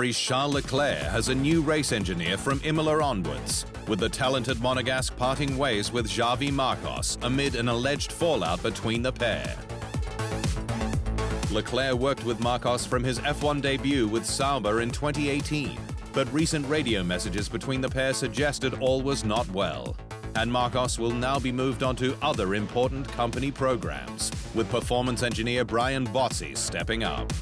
Ferrari's Charles Leclerc has a new race engineer from Imola onwards, with the talented Monegasque parting ways with Xavi Marcos amid an alleged fallout between the pair. Leclerc worked with Marcos from his F1 debut with Sauber in 2018, but recent radio messages between the pair suggested all was not well, and Marcos will now be moved on to other important company programs, with performance engineer Brian Bozzi stepping up.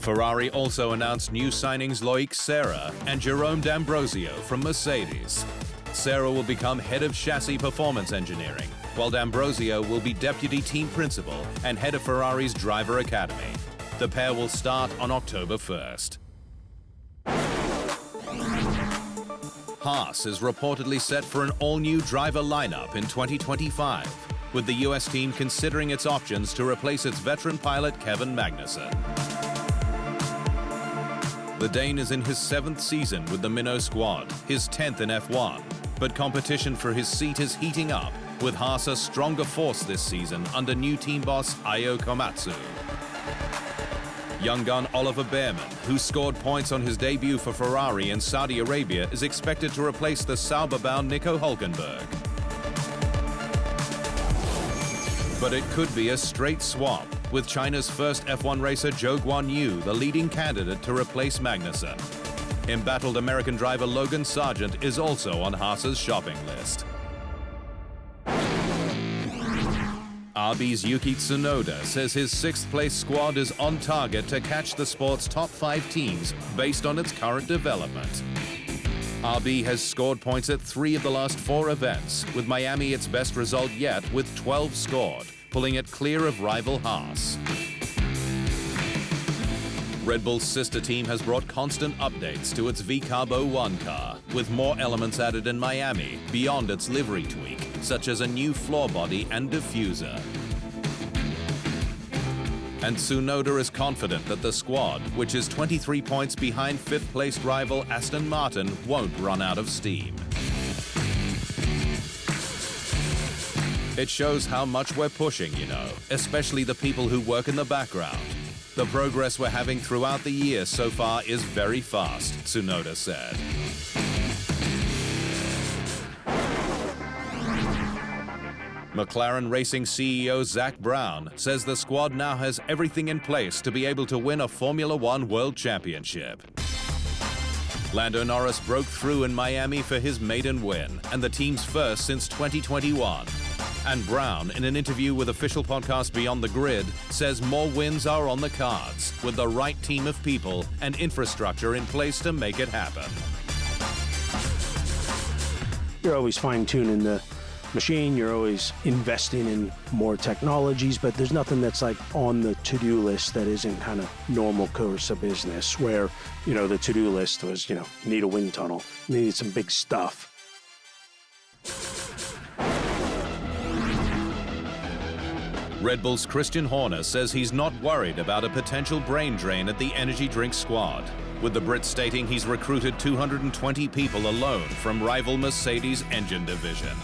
Ferrari also announced new signings Loic Serra and Jerome D'Ambrosio from Mercedes. Serra will become head of chassis performance engineering, while D'Ambrosio will be deputy team principal and head of Ferrari's driver academy. The pair will start on October 1st. Haas is reportedly set for an all-new driver lineup in 2025, with the US team considering its options to replace its veteran pilot Kevin Magnussen. The Dane is in his 7th season with the Minnow squad, his 10th in F1, but competition for his seat is heating up, with Haas a stronger force this season under new team boss Ayo Komatsu. Young gun Oliver Behrman, who scored points on his debut for Ferrari in Saudi Arabia, is expected to replace the Sauber-bound Nico Hülkenberg. But it could be a straight swap, with China's first F1 racer Zhou Guanyu the leading candidate to replace Magnussen. Embattled American driver Logan Sargent is also on Haas's shopping list. RB's Yuki Tsunoda says his 6th-place squad is on target to catch the sport's top 5 teams based on its current development. RB has scored points at 3 of the last 4 events, with Miami its best result yet with 12 scored, pulling it clear of rival Haas. Red Bull's sister team has brought constant updates to its V-Carbo 1 car, with more elements added in Miami beyond its livery tweak, such as a new floor body and diffuser. And Tsunoda is confident that the squad, which is 23 points behind 5th-placed rival Aston Martin, won't run out of steam. It shows how much we're pushing, you know, especially the people who work in the background. The progress we're having throughout the year so far is very fast, Tsunoda said. McLaren Racing CEO Zak Brown says the squad now has everything in place to be able to win a Formula One World Championship. Lando Norris broke through in Miami for his maiden win and the team's first since 2021. And Brown, in an interview with official podcast Beyond the Grid, says more wins are on the cards, with the right team of people and infrastructure in place to make it happen. You're always fine-tuning the machine, you're always investing in more technologies, but there's nothing that's like on the to-do list that isn't kind of normal course of business where, you know, the to-do list was, you know, need a wind tunnel, needed some big stuff. Red Bull's Christian Horner says he's not worried about a potential brain drain at the energy drink squad, with the Brit stating he's recruited 220 people alone from rival Mercedes' engine division.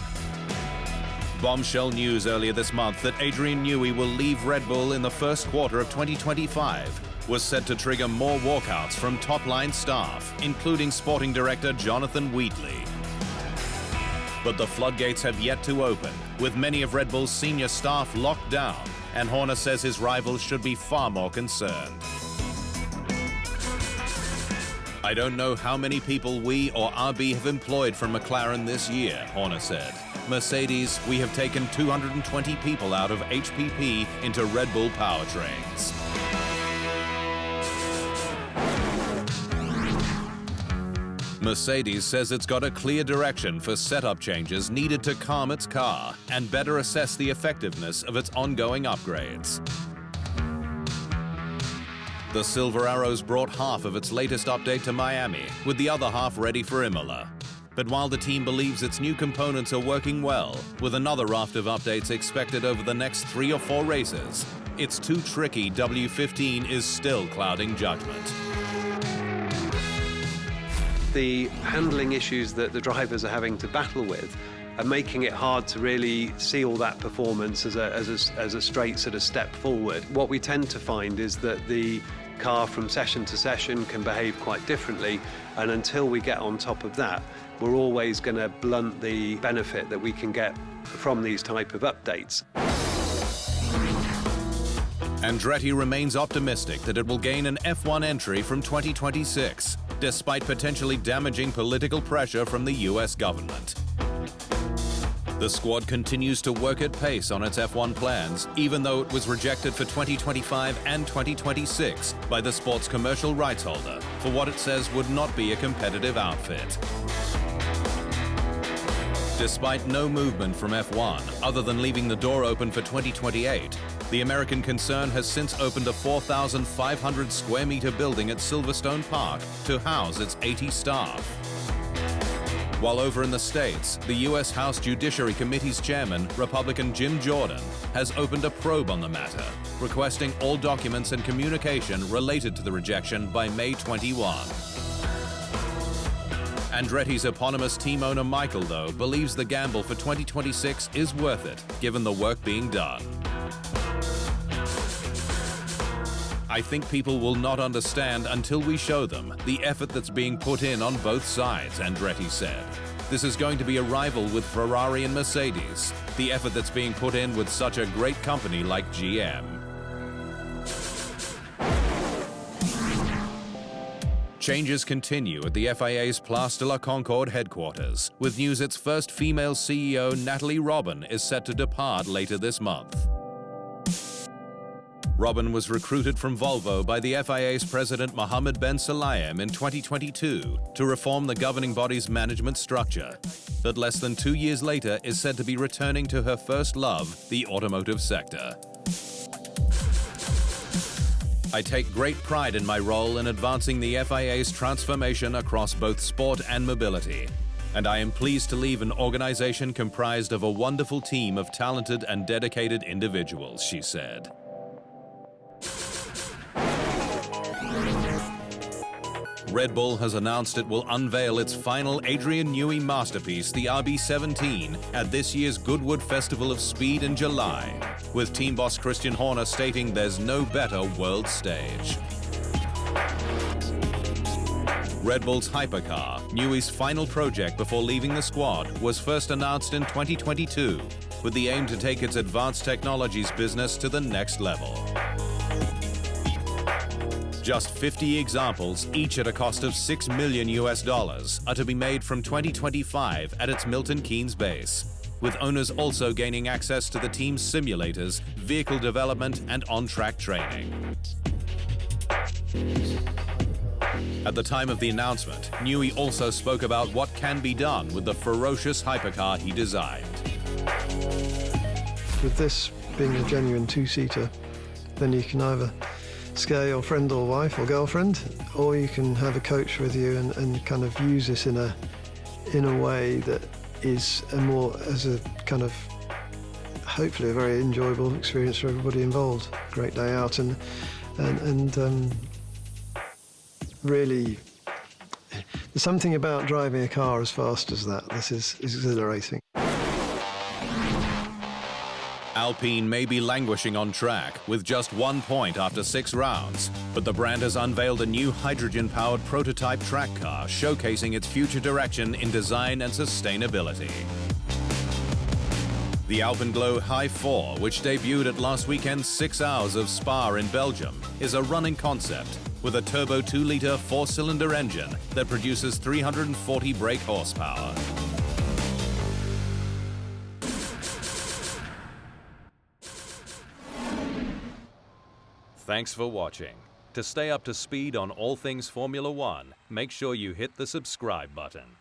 Bombshell news earlier this month that Adrian Newey will leave Red Bull in the first quarter of 2025 was set to trigger more walkouts from top-line staff, including sporting director Jonathan Wheatley. But the floodgates have yet to open, with many of Red Bull's senior staff locked down, and Horner says his rivals should be far more concerned. I don't know how many people we or RB have employed from McLaren this year, Horner said. Mercedes, we have taken 220 people out of HPP into Red Bull powertrains. Mercedes says it's got a clear direction for setup changes needed to calm its car and better assess the effectiveness of its ongoing upgrades. The Silver Arrows brought half of its latest update to Miami, with the other half ready for Imola. But while the team believes its new components are working well, with another raft of updates expected over the next 3 or 4 races, its too tricky W15 is still clouding judgment. The handling issues that the drivers are having to battle with are making it hard to really see all that performance as a straight sort of step forward. What we tend to find is that the car from session to session can behave quite differently, and until we get on top of that, we're always going to blunt the benefit that we can get from these type of updates. Andretti remains optimistic that it will gain an F1 entry from 2026, despite potentially damaging political pressure from the US government. The squad continues to work at pace on its F1 plans, even though it was rejected for 2025 and 2026 by the sport's commercial rights holder for what it says would not be a competitive outfit. Despite no movement from F1, other than leaving the door open for 2028, the American concern has since opened a 4,500 square meter building at Silverstone Park to house its 80 staff. While over in the States, the U.S. House Judiciary Committee's chairman, Republican Jim Jordan, has opened a probe on the matter, requesting all documents and communication related to the rejection by May 21. Andretti's eponymous team owner Michael, though, believes the gamble for 2026 is worth it, given the work being done. I think people will not understand until we show them the effort that's being put in on both sides, Andretti said. This is going to be a rival with Ferrari and Mercedes, the effort that's being put in with such a great company like GM. Changes continue at the FIA's Place de la Concorde headquarters, with news its first female CEO, Natalie Robyn, is set to depart later this month. Robyn was recruited from Volvo by the FIA's president Mohammed Ben Sulayem in 2022 to reform the governing body's management structure, but less than 2 years later is said to be returning to her first love, the automotive sector. I take great pride in my role in advancing the FIA's transformation across both sport and mobility, and I am pleased to leave an organization comprised of a wonderful team of talented and dedicated individuals, she said. Red Bull has announced it will unveil its final Adrian Newey masterpiece, the RB17, at this year's Goodwood Festival of Speed in July, with team boss Christian Horner stating there's no better world stage. Red Bull's hypercar, Newey's final project before leaving the squad, was first announced in 2022, with the aim to take its advanced technologies business to the next level. Just 50 examples, each at a cost of $6 million, are to be made from 2025 at its Milton Keynes base, with owners also gaining access to the team's simulators, vehicle development, and on-track training. At the time of the announcement, Newey also spoke about what can be done with the ferocious hypercar he designed. With this being a genuine two-seater, then you can either scare your friend or wife or girlfriend, or you can have a coach with you and kind of use this in a way that is as a kind of hopefully a very enjoyable experience for everybody involved. Great day out and really there's something about driving a car as fast as that. This is exhilarating. Alpine may be languishing on track with just 1 point after 6 rounds, but the brand has unveiled a new hydrogen-powered prototype track car showcasing its future direction in design and sustainability. The Alpenglow Hy4, which debuted at last weekend's 6 Hours of Spa in Belgium, is a running concept with a turbo 2-litre 4-cylinder engine that produces 340 brake horsepower. Thanks for watching. To stay up to speed on all things Formula One, make sure you hit the subscribe button.